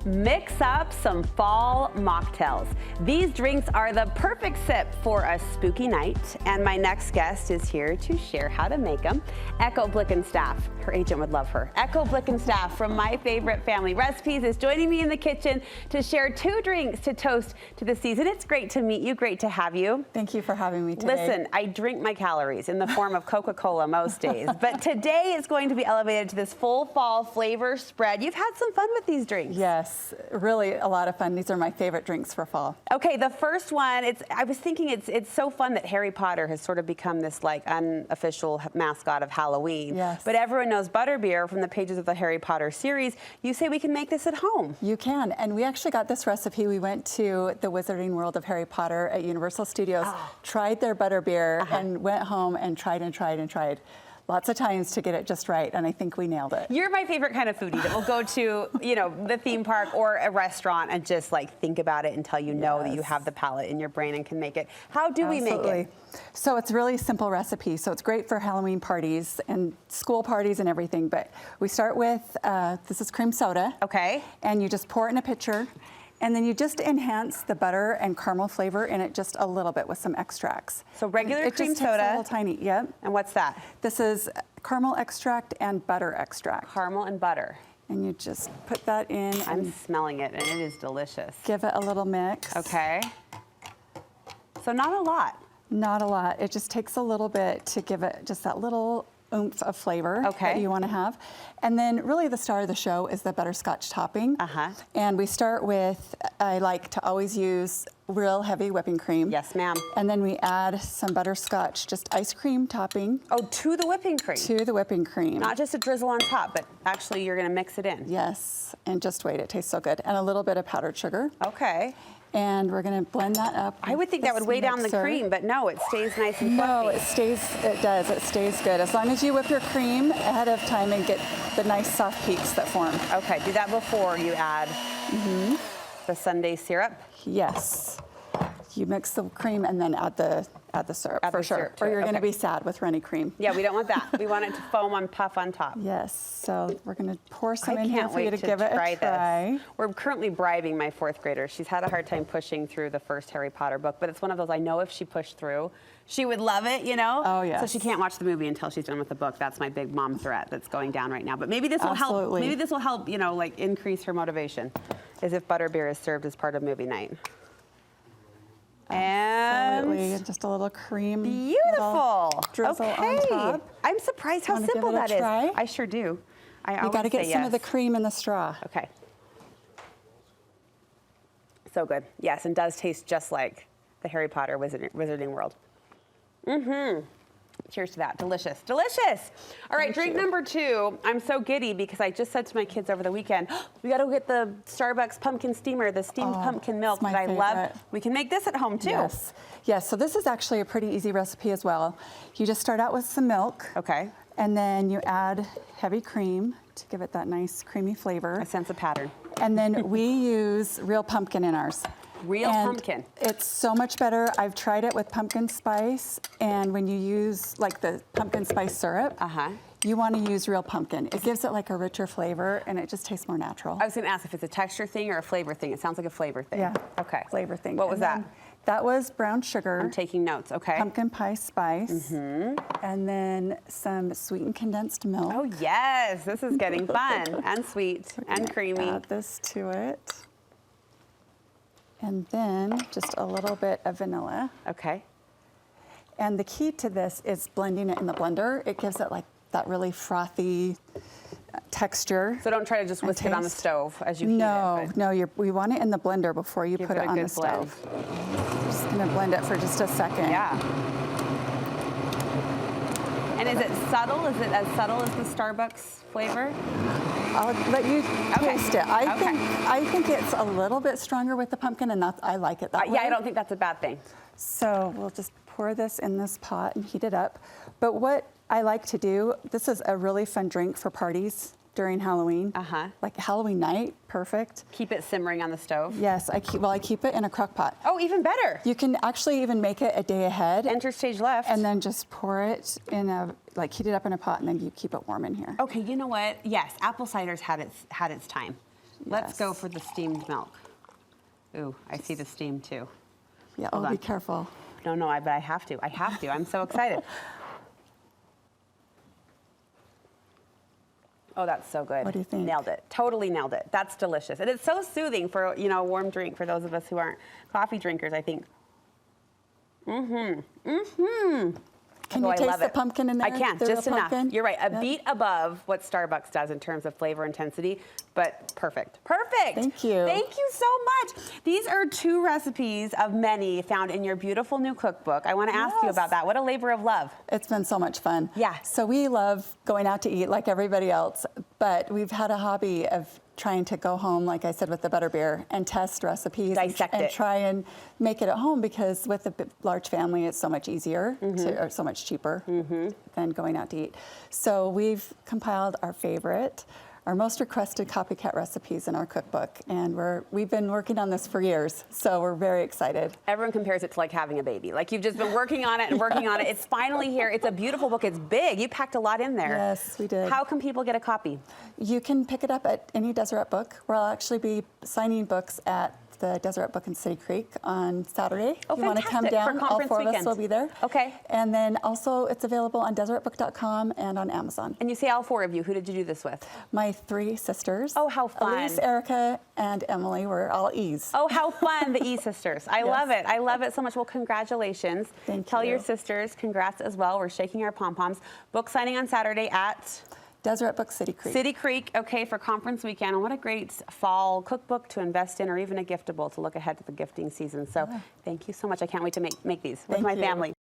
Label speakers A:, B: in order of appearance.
A: Mix up some fall mocktails. These drinks are the perfect sip for a spooky night, and my next guest is here to share how to make them. Echo Blickenstaff, her agent would love her. Echo Blickenstaff from My Favorite Family Recipes is joining me in the kitchen to share 2 drinks to toast to the season. It's great to meet you, great to have you.
B: Thank you for having me today.
A: Listen, I drink my calories in the form of Coca-Cola most days, but today is going to be elevated to this full fall flavor spread. You've had some fun with these drinks.
B: Yes, really a lot of fun. These are my favorite drinks for fall.
A: Okay, the first one, I was thinking it's so fun that Harry Potter has sort of become this like unofficial mascot of Halloween.
B: Yes.
A: But everyone knows butterbeer from the pages of the Harry Potter series. You say we can make this at home.
B: You can, and we actually got this recipe. We went to the Wizarding World of Harry Potter at Universal Studios, tried their butterbeer, and went home and tried and tried and tried lots of times to get it just right, and I think we nailed it.
A: You're my favorite kind of foodie that will go to, you know, the theme park or a restaurant and just like think about it until you know that you have the palate in your brain and can make it. How do we make it?
B: So it's a really simple recipe. So it's great for Halloween parties and school parties and everything, but we start with, this is cream soda.
A: Okay.
B: And you just pour it in a pitcher. And then you just enhance the butter and caramel flavor in it just a little bit with some extracts.
A: So regular cream
B: just
A: soda.
B: Takes a little tiny, yep.
A: And what's that?
B: This is caramel extract and butter extract.
A: Caramel and butter.
B: And you just put that in.
A: I'm smelling it, and it is delicious.
B: Give it a little mix.
A: Okay. So not a lot.
B: Not a lot. It just takes a little bit to give it just that little oomph of flavor that you want to have. And then really the star of the show is the butterscotch topping. And we start with, I like to always use real heavy whipping cream.
A: Yes, ma'am.
B: And then we add some butterscotch, just ice cream topping.
A: Oh, to the whipping cream?
B: To the whipping cream.
A: Not just a drizzle on top, but actually you're going to mix it in.
B: Yes, and just wait, it tastes so good. And a little bit of powdered sugar.
A: Okay.
B: And we're going to blend that up.
A: I would think that would weigh down the cream, but no, it stays nice and fluffy.
B: No, it does. It stays good. As long as you whip your cream ahead of time and get the nice soft peaks that form.
A: Okay, do that before you add the sundae syrup?
B: Yes. You mix the cream and then add the syrup for sure. Or you're going to be sad with runny cream.
A: Yeah, we don't want that. We want it to foam and puff on top.
B: Yes. So we're going to pour some in here for you to give it a try.
A: We're currently bribing my 4th grader. She's had a hard time pushing through the first Harry Potter book, but it's one of those I know if she pushed through, she would love it, you know?
B: Oh, yes.
A: So she can't watch the movie until she's done with the book. That's my big mom threat that's going down right now. But maybe this will help. Maybe this will help, you know, like increase her motivation, as if butterbeer is served as part of movie night.
B: Absolutely. And just a little cream.
A: Beautiful.
B: Drizzle on top.
A: I'm surprised how simple that is. I sure do.
B: You got to get some of the cream in the straw.
A: Okay. So good. Yes, and does taste just like the Harry Potter Wizarding World. Cheers to that. Delicious. Delicious. All right, drink number 2. I'm so giddy because I just said to my kids over the weekend, we got to get the Starbucks pumpkin steamer, the steamed pumpkin milk that I love. We can make this at home too.
B: Yes. Yes, so this is actually a pretty easy recipe as well. You just start out with some milk.
A: Okay.
B: And then you add heavy cream to give it that nice creamy flavor.
A: I sense a pattern.
B: And then we use real pumpkin in ours.
A: Real pumpkin.
B: It's so much better. I've tried it with pumpkin spice, and when you use like the pumpkin spice syrup, you want to use real pumpkin. It gives it like a richer flavor, and it just tastes more natural.
A: I was going to ask if it's a texture thing or a flavor thing. It sounds like a flavor thing.
B: Yeah.
A: Okay.
B: Flavor thing.
A: What was that?
B: That was brown sugar.
A: I'm taking notes. Okay.
B: Pumpkin pie spice. And then some sweetened condensed milk.
A: Oh yes, this is getting fun and sweet and creamy.
B: Add this to it. And then just a little bit of vanilla.
A: Okay.
B: And the key to this is blending it in the blender. It gives it like that really frothy texture.
A: So don't try to just whisk it on the stove as you heat it.
B: No, we want it in the blender before you put it on the stove. Just gonna blend it for just a second.
A: Yeah. And is it subtle? Is it as subtle as the Starbucks flavor?
B: I'll let you taste it. I think it's a little bit stronger with the pumpkin, and I like it that way.
A: Yeah, I don't think that's a bad thing.
B: So we'll just pour this in this pot and heat it up. But what I like to do, this is a really fun drink for parties during Halloween. Like Halloween night, perfect.
A: Keep it simmering on the stove?
B: Yes, I keep it in a crock pot.
A: Oh, even better.
B: You can actually even make it a day ahead.
A: Enter stage left.
B: And then just pour it in like heat it up in a pot, and then you keep it warm in here.
A: Okay, you know what? Yes, apple cider's had its time. Let's go for the steamed milk. Ooh, I see the steam too.
B: Yeah, oh, be careful.
A: No, but I have to. I have to. I'm so excited. Oh, that's so good.
B: What do you think?
A: Nailed it. Totally nailed it. That's delicious. And it's so soothing for, you know, a warm drink for those of us who aren't coffee drinkers, I think.
B: Can you taste the pumpkin in there?
A: I can, just enough. You're right, a beat above what Starbucks does in terms of flavor intensity, but perfect. Perfect.
B: Thank you.
A: Thank you so much. These are 2 recipes of many found in your beautiful new cookbook. I want to ask you about that. What a labor of love.
B: It's been so much fun.
A: Yeah.
B: So we love going out to eat like everybody else, but we've had a hobby of trying to go home, like I said, with the butterbeer and test recipes and try and make it at home, because with a large family, it's so much easier or so much cheaper than going out to eat. So we've compiled our most requested copycat recipes in our cookbook, and we've been working on this for years, so we're very excited.
A: Everyone compares it to like having a baby. Like you've just been working on it and working on it. It's finally here. It's a beautiful book. It's big. You packed a lot in there.
B: Yes, we did.
A: How can people get a copy?
B: You can pick it up at any Deseret Book, where I'll actually be signing books at the Deseret Book in City Creek on Saturday.
A: Oh,
B: if you want to come down, all 4 of us will be there.
A: Okay.
B: And then also it's available on DeseretBook.com and on Amazon.
A: And you say all 4 of you. Who did you do this with?
B: My 3 sisters.
A: Oh, how fun.
B: Elise, Erica, and Emily. We're all E's.
A: Oh, how fun, the E sisters. I love it. I love it so much. Well, congratulations. Tell your sisters congrats as well. We're shaking our pom-poms. Book signing on Saturday at
B: Deseret Book, City Creek.
A: City Creek, okay, for conference weekend. And what a great fall cookbook to invest in, or even a giftable to look ahead to the gifting season. So thank you so much. I can't wait to make these with my family.